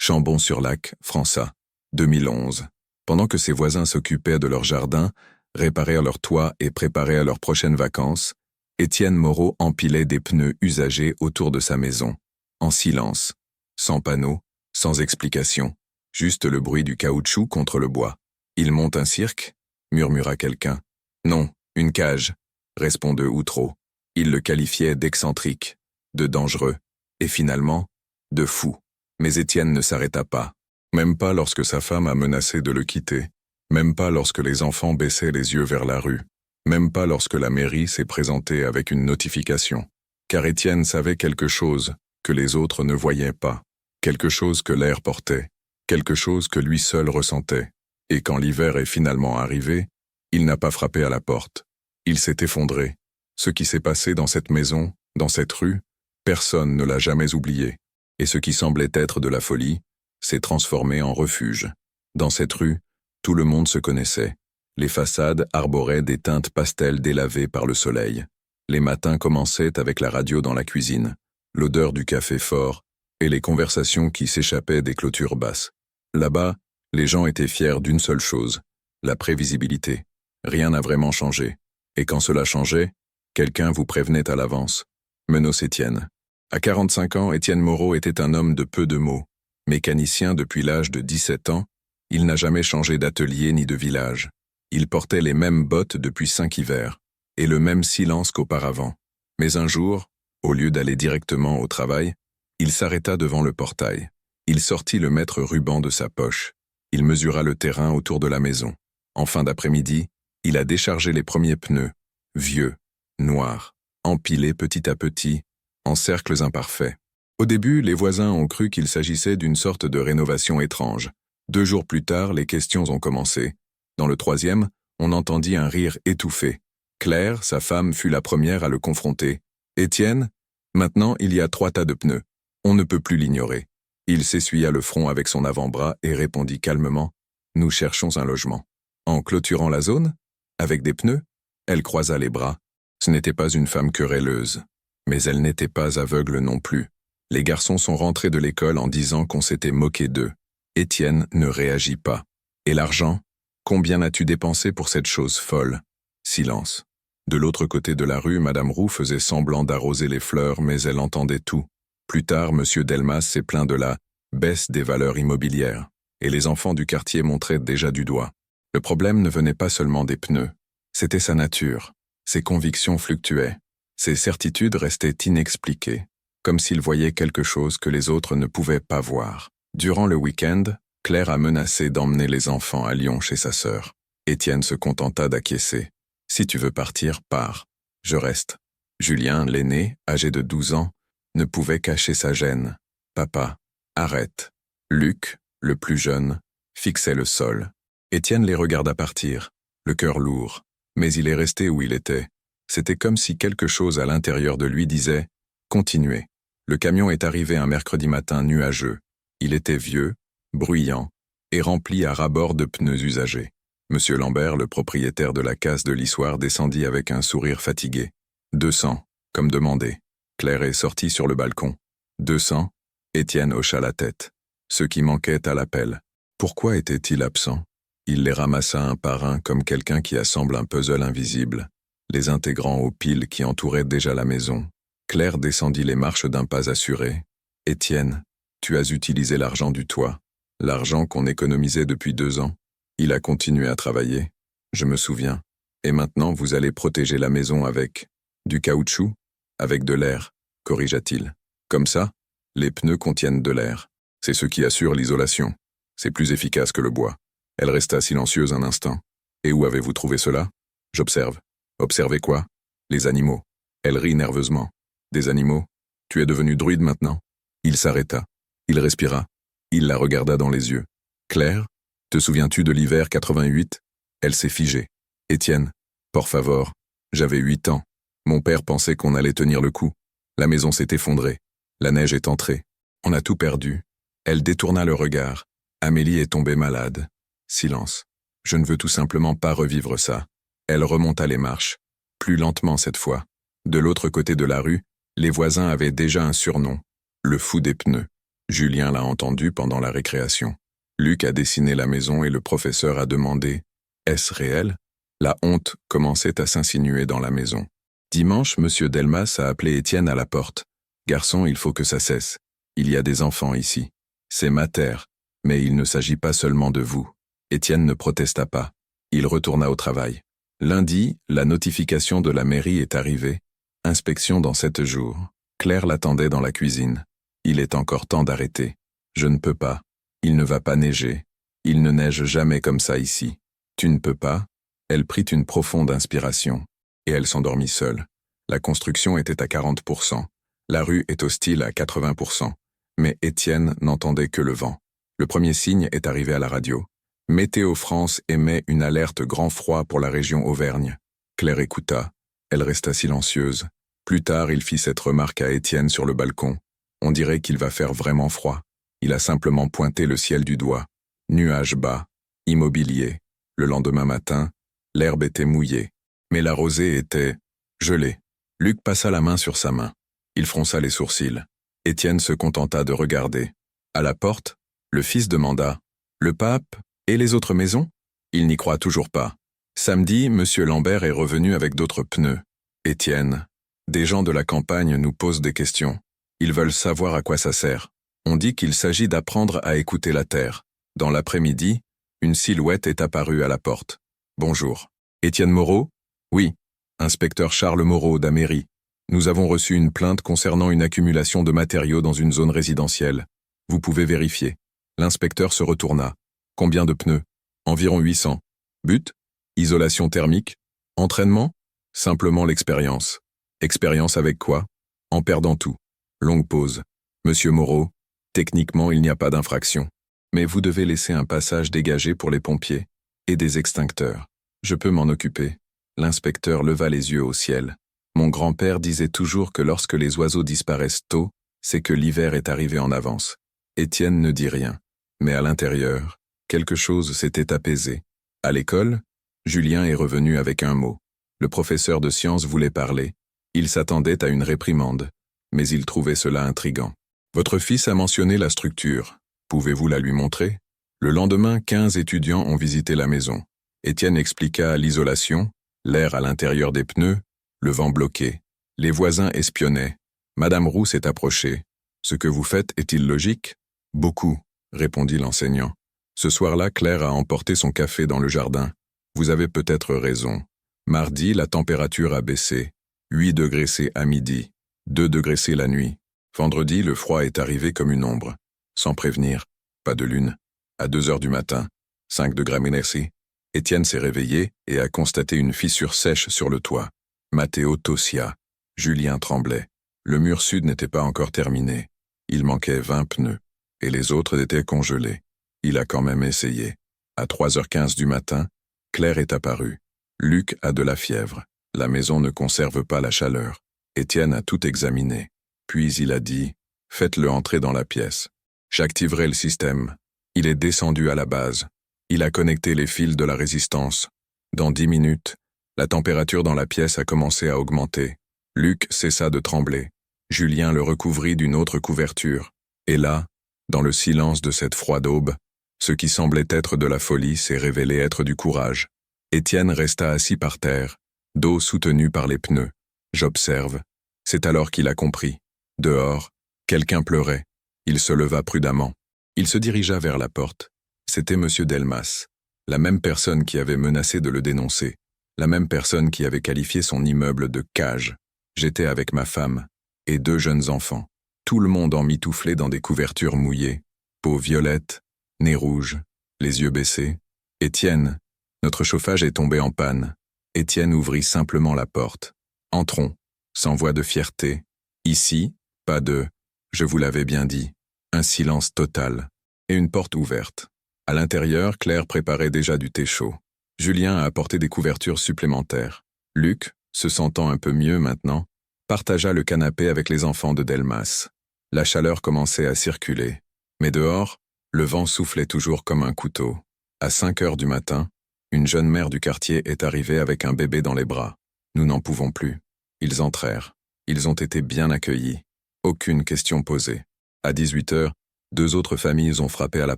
Chambon-sur-Lac, França, 2011. Pendant que ses voisins s'occupaient de leur jardin, réparèrent leur toit et préparaient leurs prochaines vacances, Étienne Moreau empilait des pneus usagés autour de sa maison, en silence, sans panneau, sans explication, juste le bruit du caoutchouc contre le bois. « Il monte un cirque » murmura quelqu'un. « Non, une cage » répondit Outreau. Il le qualifiait d'excentrique, de dangereux, et finalement, de fou. Mais Étienne ne s'arrêta pas. Même pas lorsque sa femme a menacé de le quitter. Même pas lorsque les enfants baissaient les yeux vers la rue. Même pas lorsque la mairie s'est présentée avec une notification. Car Étienne savait quelque chose que les autres ne voyaient pas. Quelque chose que l'air portait. Quelque chose que lui seul ressentait. Et quand l'hiver est finalement arrivé, il n'a pas frappé à la porte. Il s'est effondré. Ce qui s'est passé dans cette maison, dans cette rue, personne ne l'a jamais oublié. Et ce qui semblait être de la folie, s'est transformé en refuge. Dans cette rue, tout le monde se connaissait. Les façades arboraient des teintes pastel délavées par le soleil. Les matins commençaient avec la radio dans la cuisine, l'odeur du café fort et les conversations qui s'échappaient des clôtures basses. Là-bas, les gens étaient fiers d'une seule chose, la prévisibilité. Rien n'a vraiment changé. Et quand cela changeait, quelqu'un vous prévenait à l'avance. Menos Étienne. À 45 ans, Étienne Moreau était un homme de peu de mots. Mécanicien depuis l'âge de 17 ans, il n'a jamais changé d'atelier ni de village. Il portait les mêmes bottes depuis 5 hivers, et le même silence qu'auparavant. Mais un jour, au lieu d'aller directement au travail, il s'arrêta devant le portail. Il sortit le mètre-ruban de sa poche. Il mesura le terrain autour de la maison. En fin d'après-midi, il a déchargé les premiers pneus, vieux, noirs, empilés petit à petit, en cercles imparfaits. Au début, les voisins ont cru qu'il s'agissait d'une sorte de rénovation étrange. 2 jours plus tard, les questions ont commencé. Dans le 3e, on entendit un rire étouffé. Claire, sa femme, fut la première à le confronter. « Étienne, maintenant il y a 3 tas de pneus. On ne peut plus l'ignorer. » Il s'essuya le front avec son avant-bras et répondit calmement « Nous cherchons un logement. » En clôturant la zone, avec des pneus, elle croisa les bras. Ce n'était pas une femme querelleuse. Mais elle n'était pas aveugle non plus. Les garçons sont rentrés de l'école en disant qu'on s'était moqué d'eux. Étienne ne réagit pas. Et l'argent? Combien as-tu dépensé pour cette chose folle? Silence. De l'autre côté de la rue, Madame Roux faisait semblant d'arroser les fleurs, mais elle entendait tout. Plus tard, Monsieur Delmas s'est plaint de la baisse des valeurs immobilières, et les enfants du quartier montraient déjà du doigt. Le problème ne venait pas seulement des pneus. C'était sa nature. Ses convictions fluctuaient. Ses certitudes restaient inexpliquées, comme s'il voyait quelque chose que les autres ne pouvaient pas voir. Durant le week-end, Claire a menacé d'emmener les enfants à Lyon chez sa sœur. Étienne se contenta d'acquiescer. « Si tu veux partir, pars. Je reste. » Julien, l'aîné, âgé de 12 ans, ne pouvait cacher sa gêne. « Papa, arrête. » Luc, le plus jeune, fixait le sol. Étienne les regarda partir, le cœur lourd, mais il est resté où il était. C'était comme si quelque chose à l'intérieur de lui disait « Continuez ». Le camion est arrivé un mercredi matin nuageux. Il était vieux, bruyant, et rempli à ras-bord de pneus usagés. Monsieur Lambert, le propriétaire de la casse de l'Issoire, descendit avec un sourire fatigué. 200, comme demandé. Claire est sortie sur le balcon. 200, Étienne hocha la tête. Ce qui manquait à l'appel. Pourquoi était-il absent? Il les ramassa un par un comme quelqu'un qui assemble un puzzle invisible, les intégrant aux piles qui entouraient déjà la maison. Claire descendit les marches d'un pas assuré. « Étienne, tu as utilisé l'argent du toit, l'argent qu'on économisait depuis 2 ans. Il a continué à travailler, je me souviens. Et maintenant vous allez protéger la maison avec du caoutchouc, avec de l'air, corrigea-t-il. Comme ça, les pneus contiennent de l'air. C'est ce qui assure l'isolation. C'est plus efficace que le bois. » Elle resta silencieuse un instant. « Et où avez-vous trouvé cela? » J'observe. « Observez quoi? Les animaux. » Elle rit nerveusement. « Des animaux? Tu es devenu druide maintenant? » Il s'arrêta. Il respira. Il la regarda dans les yeux. « Claire, te souviens-tu de l'hiver 88 ?» Elle s'est figée. « Étienne, por favor, j'avais 8 ans. Mon père pensait qu'on allait tenir le coup. La maison s'est effondrée. La neige est entrée. On a tout perdu. » Elle détourna le regard. Amélie est tombée malade. Silence. Je ne veux tout simplement pas revivre ça. Elle remonta les marches, plus lentement cette fois. De l'autre côté de la rue, les voisins avaient déjà un surnom, le fou des pneus. Julien l'a entendu pendant la récréation. Luc a dessiné la maison et le professeur a demandé « Est-ce réel ?» La honte commençait à s'insinuer dans la maison. Dimanche, M. Delmas a appelé Étienne à la porte. « Garçon, il faut que ça cesse. Il y a des enfants ici. C'est ma terre, mais il ne s'agit pas seulement de vous. » Étienne ne protesta pas. Il retourna au travail. Lundi, la notification de la mairie est arrivée. Inspection dans 7 jours. Claire l'attendait dans la cuisine. Il est encore temps d'arrêter. Je ne peux pas. Il ne va pas neiger. Il ne neige jamais comme ça ici. Tu ne peux pas. Elle prit une profonde inspiration. Et elle s'endormit seule. La construction était à 40%. La rue est hostile à 80%. Mais Étienne n'entendait que le vent. Le premier signe est arrivé à la radio. Météo France émet une alerte grand froid pour la région Auvergne. Claire écouta. Elle resta silencieuse. Plus tard, il fit cette remarque à Étienne sur le balcon. On dirait qu'il va faire vraiment froid. Il a simplement pointé le ciel du doigt. Nuages bas, immobilier. Le lendemain matin, l'herbe était mouillée. Mais la rosée était gelée. Luc passa la main sur sa main. Il fronça les sourcils. Étienne se contenta de regarder. À la porte, le fils demanda « Le pape et les autres maisons ?» Il n'y croit toujours pas. Samedi, M. Lambert est revenu avec d'autres pneus. Étienne, des gens de la campagne nous posent des questions. Ils veulent savoir à quoi ça sert. On dit qu'il s'agit d'apprendre à écouter la terre. Dans l'après-midi, une silhouette est apparue à la porte. « Bonjour. Étienne Moreau ?»« Oui. Inspecteur Charles Moreau d'Améry. Nous avons reçu une plainte concernant une accumulation de matériaux dans une zone résidentielle. Vous pouvez vérifier. » L'inspecteur se retourna. « Combien de pneus ? » ?»« Environ 800. »« But ? Isolation thermique ? Entraînement ? » ?»« Simplement l'expérience. »« Expérience avec quoi ? » ?»« En perdant tout. » Longue pause. « Monsieur Moreau, techniquement il n'y a pas d'infraction. Mais vous devez laisser un passage dégagé pour les pompiers. Et des extincteurs. Je peux m'en occuper. » L'inspecteur leva les yeux au ciel. « Mon grand-père disait toujours que lorsque les oiseaux disparaissent tôt, c'est que l'hiver est arrivé en avance. » Étienne ne dit rien. Mais à l'intérieur, quelque chose s'était apaisé. À l'école, Julien est revenu avec un mot. Le professeur de sciences voulait parler. Il s'attendait à une réprimande. Mais il trouvait cela intriguant. « Votre fils a mentionné la structure. Pouvez-vous la lui montrer ?» Le lendemain, 15 étudiants ont visité la maison. Étienne expliqua l'isolation, l'air à l'intérieur des pneus, le vent bloqué. Les voisins espionnaient. Madame Roux s'est approchée. « Ce que vous faites est-il logique ?»« Beaucoup, » répondit l'enseignant. Ce soir-là, Claire a emporté son café dans le jardin. Vous avez peut-être raison. Mardi, la température a baissé. 8 degrés C à midi. 2 degrés C la nuit. Vendredi, le froid est arrivé comme une ombre. Sans prévenir. Pas de lune. À 2 heures du matin. 5 degrés C. Étienne s'est réveillé et a constaté une fissure sèche sur le toit. Matteo tossia. Julien tremblait. Le mur sud n'était pas encore terminé. Il manquait 20 pneus. Et les autres étaient congelés. Il a quand même essayé. À 3h15 du matin, Claire est apparue. Luc a de la fièvre. La maison ne conserve pas la chaleur. Étienne a tout examiné. Puis il a dit « Faites-le entrer dans la pièce. » J'activerai le système. Il est descendu à la base. Il a connecté les fils de la résistance. Dans 10 minutes, la température dans la pièce a commencé à augmenter. Luc cessa de trembler. Julien le recouvrit d'une autre couverture. Et là, dans le silence de cette froide aube, ce qui semblait être de la folie s'est révélé être du courage. Étienne resta assis par terre, dos soutenu par les pneus. J'observe. C'est alors qu'il a compris. Dehors, quelqu'un pleurait. Il se leva prudemment. Il se dirigea vers la porte. C'était M. Delmas, la même personne qui avait menacé de le dénoncer, la même personne qui avait qualifié son immeuble de cage. J'étais avec ma femme et 2 jeunes enfants. Tout le monde emmitouflé dans des couvertures mouillées, peau violette, nez rouge, les yeux baissés. « Étienne, notre chauffage est tombé en panne. » Étienne ouvrit simplement la porte. « Entrons, sans voix de fierté. Ici, pas de « je vous l'avais bien dit ». Un silence total et une porte ouverte. À l'intérieur, Claire préparait déjà du thé chaud. Julien a apporté des couvertures supplémentaires. Luc, se sentant un peu mieux maintenant, partagea le canapé avec les enfants de Delmas. La chaleur commençait à circuler. Mais dehors, le vent soufflait toujours comme un couteau. À 5 heures du matin, une jeune mère du quartier est arrivée avec un bébé dans les bras. Nous n'en pouvons plus. Ils entrèrent. Ils ont été bien accueillis. Aucune question posée. À 18 heures, 2 autres familles ont frappé à la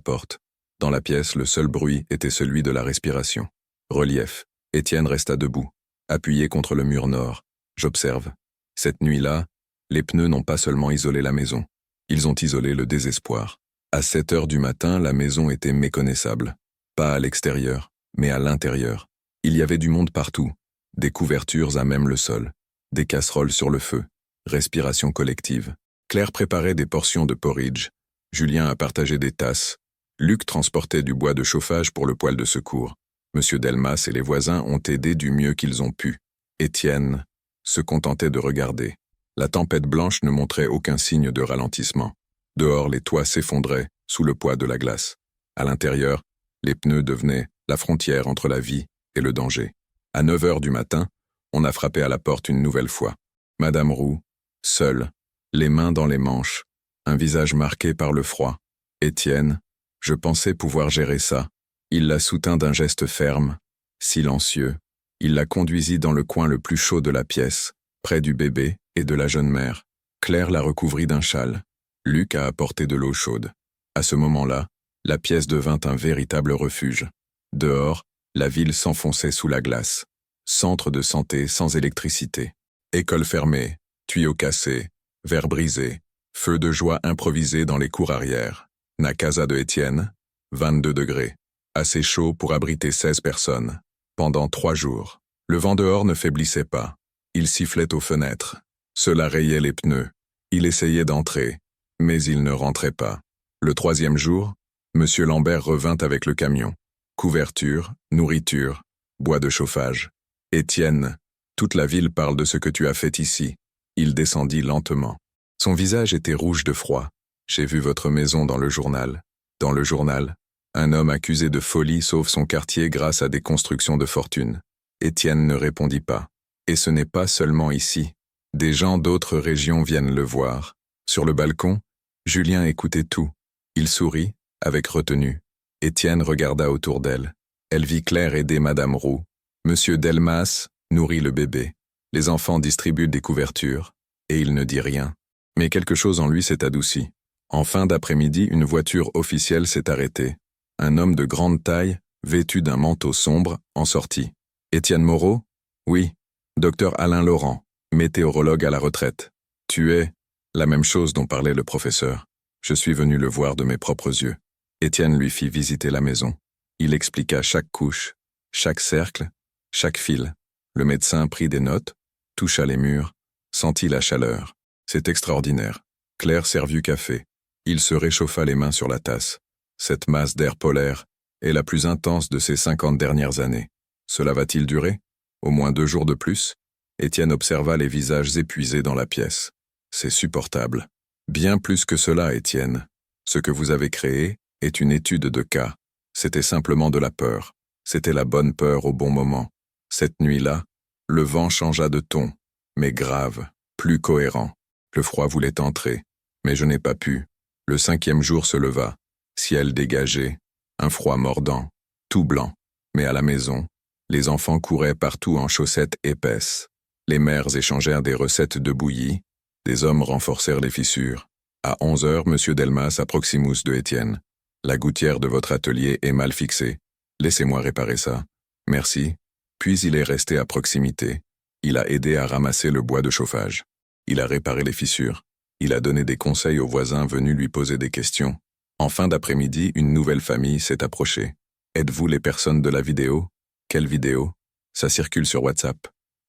porte. Dans la pièce, le seul bruit était celui de la respiration. Relief. Étienne resta debout, appuyé contre le mur nord. J'observe. Cette nuit-là, les pneus n'ont pas seulement isolé la maison. Ils ont isolé le désespoir. À 7 heures du matin, la maison était méconnaissable. Pas à l'extérieur, mais à l'intérieur. Il y avait du monde partout. Des couvertures à même le sol. Des casseroles sur le feu. Respiration collective. Claire préparait des portions de porridge. Julien a partagé des tasses. Luc transportait du bois de chauffage pour le poêle de secours. Monsieur Delmas et les voisins ont aidé du mieux qu'ils ont pu. Étienne se contentait de regarder. La tempête blanche ne montrait aucun signe de ralentissement. Dehors, les toits s'effondraient sous le poids de la glace. À l'intérieur, les pneus devenaient la frontière entre la vie et le danger. À 9 heures du matin, on a frappé à la porte une nouvelle fois. Madame Roux, seule, les mains dans les manches, un visage marqué par le froid. Étienne, je pensais pouvoir gérer ça. Il la soutint d'un geste ferme, silencieux. Il la conduisit dans le coin le plus chaud de la pièce, près du bébé et de la jeune mère. Claire la recouvrit d'un châle. Luc a apporté de l'eau chaude. À ce moment-là, la pièce devint un véritable refuge. Dehors, la ville s'enfonçait sous la glace. Centre de santé sans électricité. École fermée, tuyaux cassés, verres brisés, feu de joie improvisé dans les cours arrière. Na casa de Étienne, 22 degrés. Assez chaud pour abriter 16 personnes. Pendant 3 jours. Le vent dehors ne faiblissait pas. Il sifflait aux fenêtres. Cela rayait les pneus. Il essayait d'entrer, mais il ne rentrait pas. Le 3e jour, M. Lambert revint avec le camion. Couverture, nourriture, bois de chauffage. Étienne, toute la ville parle de ce que tu as fait ici. Il descendit lentement. Son visage était rouge de froid. J'ai vu votre maison dans le journal. Dans le journal, un homme accusé de folie sauve son quartier grâce à des constructions de fortune. Étienne ne répondit pas. Et ce n'est pas seulement ici. Des gens d'autres régions viennent le voir. Sur le balcon, Julien écoutait tout. Il sourit, avec retenue. Étienne regarda autour d'elle. Elle vit Claire aider Madame Roux. Monsieur Delmas nourrit le bébé. Les enfants distribuent des couvertures. Et il ne dit rien. Mais quelque chose en lui s'est adouci. En fin d'après-midi, une voiture officielle s'est arrêtée. Un homme de grande taille, vêtu d'un manteau sombre, en sortit. Étienne Moreau? Oui. Docteur Alain Laurent, météorologue à la retraite. Tu es la même chose dont parlait le professeur. Je suis venu le voir de mes propres yeux. Étienne lui fit visiter la maison. Il expliqua chaque couche, chaque cercle, chaque fil. Le médecin prit des notes, toucha les murs, sentit la chaleur. C'est extraordinaire. Claire servit du café. Il se réchauffa les mains sur la tasse. Cette masse d'air polaire est la plus intense de ces 50 dernières années. Cela va-t-il durer? Au moins 2 jours de plus? Étienne observa les visages épuisés dans la pièce. C'est supportable. Bien plus que cela, Étienne. Ce que vous avez créé est une étude de cas. C'était simplement de la peur. C'était la bonne peur au bon moment. Cette nuit-là, le vent changea de ton, mais grave, plus cohérent. Le froid voulait entrer, mais je n'ai pas pu. Le 5e jour se leva. Ciel dégagé, un froid mordant, tout blanc. Mais à la maison, les enfants couraient partout en chaussettes épaisses. Les mères échangèrent des recettes de bouillie, des hommes renforcèrent les fissures. À 11 heures, M. Delmas à Proximus de Étienne. La gouttière de votre atelier est mal fixée. Laissez-moi réparer ça. Merci. Puis il est resté à proximité. Il a aidé à ramasser le bois de chauffage. Il a réparé les fissures. Il a donné des conseils aux voisins venus lui poser des questions. En fin d'après-midi, une nouvelle famille s'est approchée. Êtes-vous les personnes de la vidéo? Quelle vidéo? Ça circule sur WhatsApp.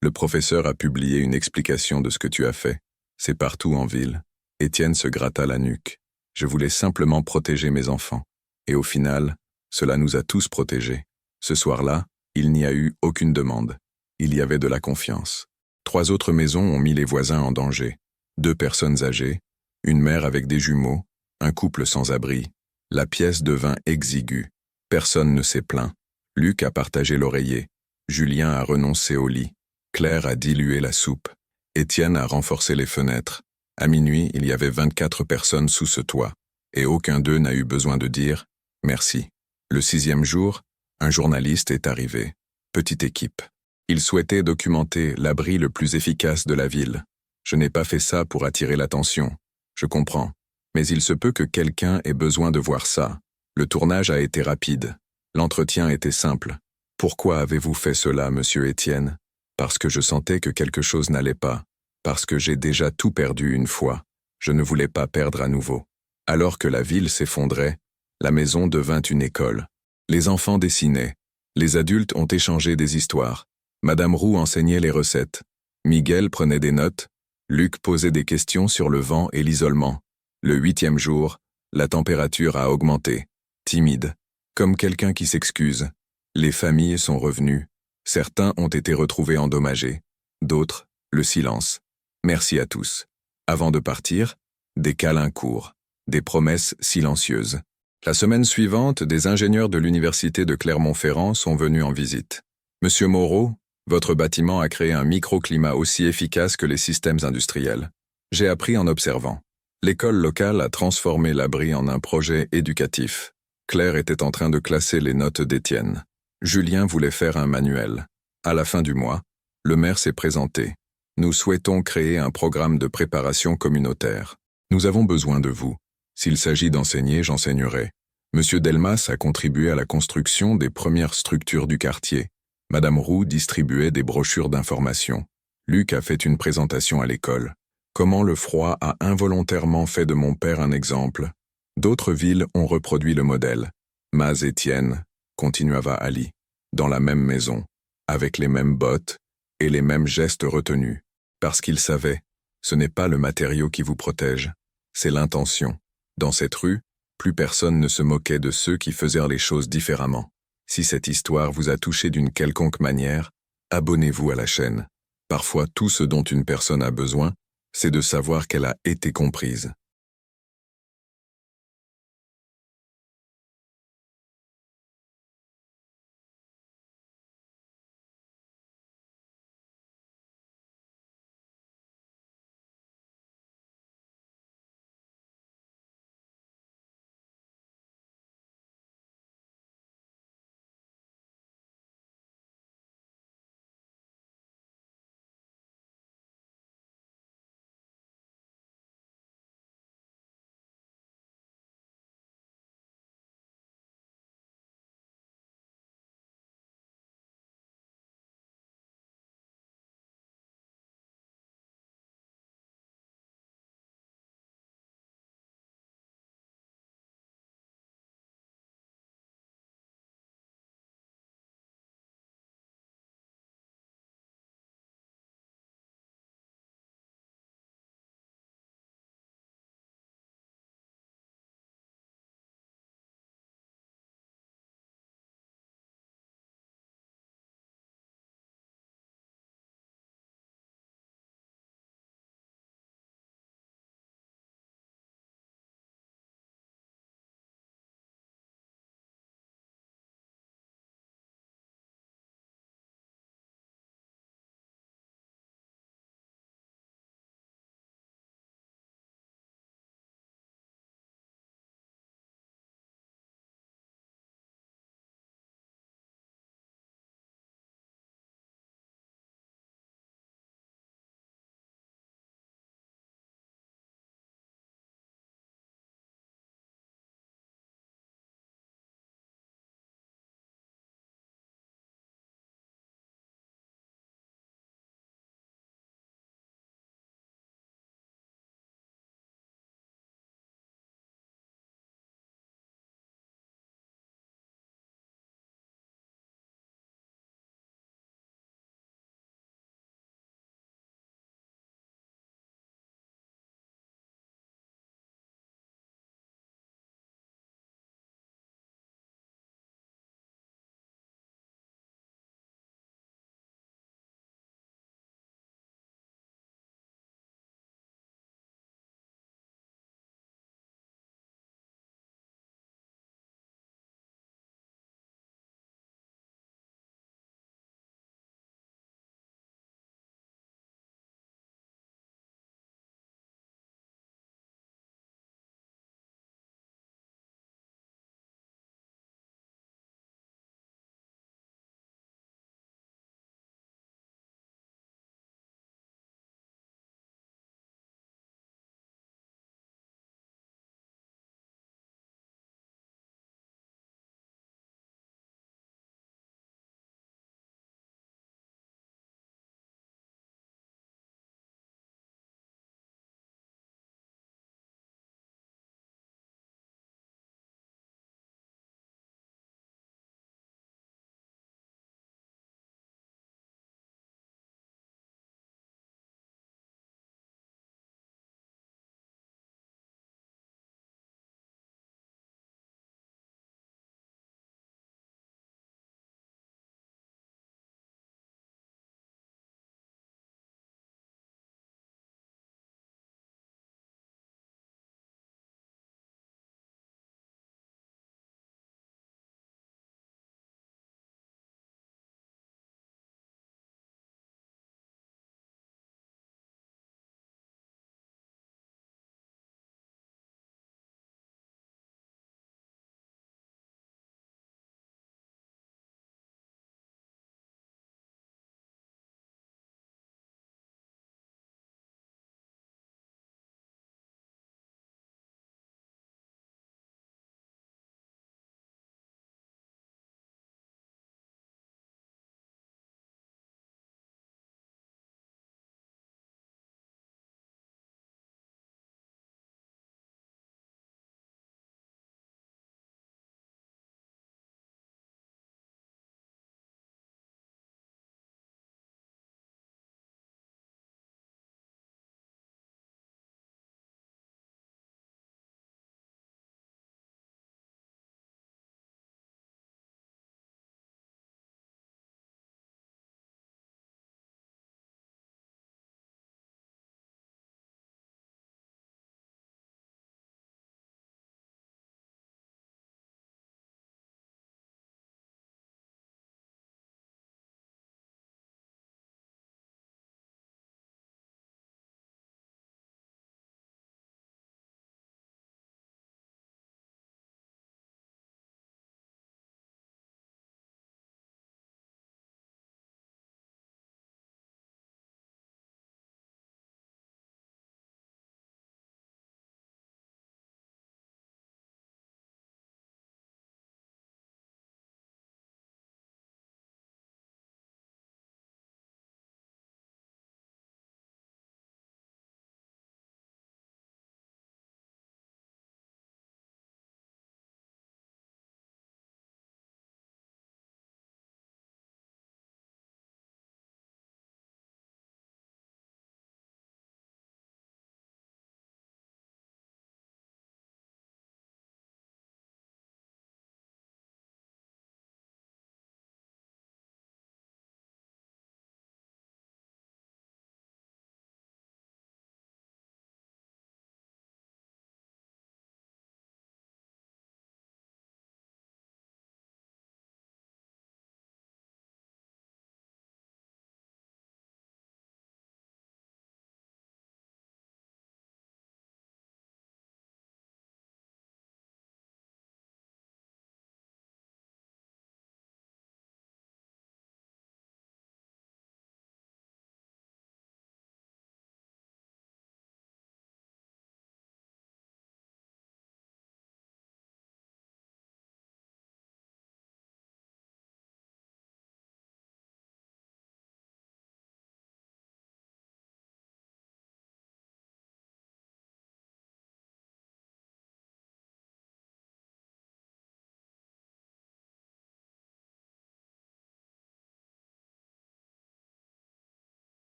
Le professeur a publié une explication de ce que tu as fait. C'est partout en ville. Étienne se gratta la nuque. Je voulais simplement protéger mes enfants. Et au final, cela nous a tous protégés. Ce soir-là, il n'y a eu aucune demande. Il y avait de la confiance. 3 autres maisons ont mis les voisins en danger. 2 personnes âgées, une mère avec des jumeaux, un couple sans abri. La pièce devint exiguë. Personne ne s'est plaint. Luc a partagé l'oreiller. Julien a renoncé au lit. Claire a dilué la soupe. Étienne a renforcé les fenêtres. À minuit, il y avait 24 personnes sous ce toit. Et aucun d'eux n'a eu besoin de dire « merci ». Le 6e jour, un journaliste est arrivé. Petite équipe. Il souhaitait documenter l'abri le plus efficace de la ville. Je n'ai pas fait ça pour attirer l'attention. Je comprends. Mais il se peut que quelqu'un ait besoin de voir ça. Le tournage a été rapide. L'entretien était simple. Pourquoi avez-vous fait cela, monsieur Étienne? Parce que je sentais que quelque chose n'allait pas. Parce que j'ai déjà tout perdu une fois. Je ne voulais pas perdre à nouveau. Alors que la ville s'effondrait, la maison devint une école. Les enfants dessinaient. Les adultes ont échangé des histoires. Madame Roux enseignait les recettes. Miguel prenait des notes. Luc posait des questions sur le vent et l'isolement. Le 8e jour, la température a augmenté. Timide. Comme quelqu'un qui s'excuse. Les familles sont revenues. Certains ont été retrouvés endommagés. D'autres, le silence. Merci à tous. Avant de partir, des câlins courts. Des promesses silencieuses. La semaine suivante, des ingénieurs de l'université de Clermont-Ferrand sont venus en visite. Monsieur Moreau, votre bâtiment a créé un microclimat aussi efficace que les systèmes industriels. J'ai appris en observant. L'école locale a transformé l'abri en un projet éducatif. Claire était en train de classer les notes d'Étienne. Julien voulait faire un manuel. À la fin du mois, le maire s'est présenté. Nous souhaitons créer un programme de préparation communautaire. Nous avons besoin de vous. S'il s'agit d'enseigner, j'enseignerai. Monsieur Delmas a contribué à la construction des premières structures du quartier. Madame Roux distribuait des brochures d'information. Luc a fait une présentation à l'école. Comment le froid a involontairement fait de mon père un exemple. D'autres villes ont reproduit le modèle. Maz Étienne, continua Ali, dans la même maison, avec les mêmes bottes et les mêmes gestes retenus. Parce qu'il savait, ce n'est pas le matériau qui vous protège, c'est l'intention. Dans cette rue, plus personne ne se moquait de ceux qui faisaient les choses différemment. Si cette histoire vous a touché d'une quelconque manière, abonnez-vous à la chaîne. Parfois, tout ce dont une personne a besoin, c'est de savoir qu'elle a été comprise.